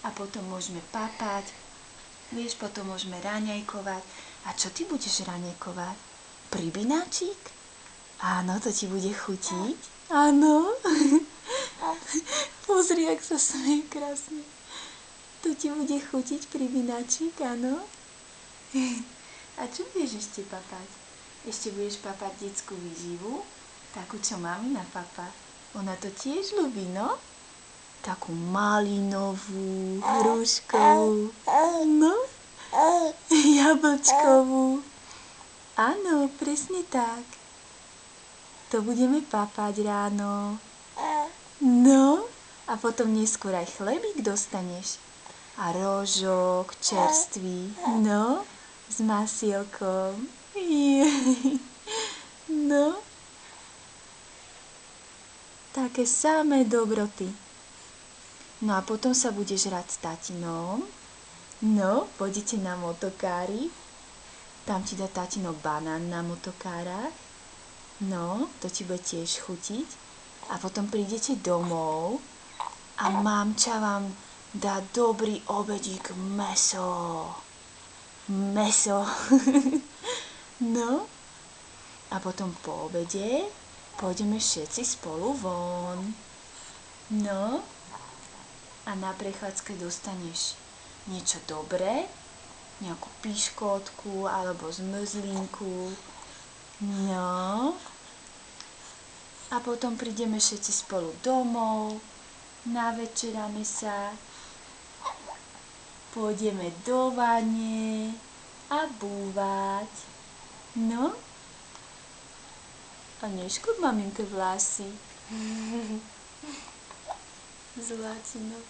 a potom môžeme papať. Vieš, potom môžeme raňajkovať. A čo ty budeš raňajkovať? Pribináčik? Áno, to ti bude chutiť? Áno. Pozri, jak sa smeje krásne. To ti bude chutiť pribináčik, áno? A čo budeš ešte papať? Ešte budeš papať detskú výživu? Takú, čo mamina papá. Ona to tiež ľubí, no? Takú malinovú, hruškovú, no? Jablčkovú. Áno, presne tak. To budeme papať ráno. No? A potom neskôr aj chlebík dostaneš. A rožok čerstvý, no? S masielkom. No? Také samé dobroty. No a potom sa budeš hrať s tatinom. No, pôjdete na motokári. Tam ti dá tatino banán na motokárach. No, to ti bude tiež chutiť. A potom prídete domov a mamča vám dá dobrý obedík mäso. Mäso. No, a potom po obede pôjdeme všetci spolu von. No, a na prechádzke dostaneš niečo dobré, nejakú piškotku alebo zmrzlinku. No, a potom prídeme všetci spolu domov, navečeráme sa, pôjdeme do vane a búvať. No, a neškod maminke vlasy. Zlatino.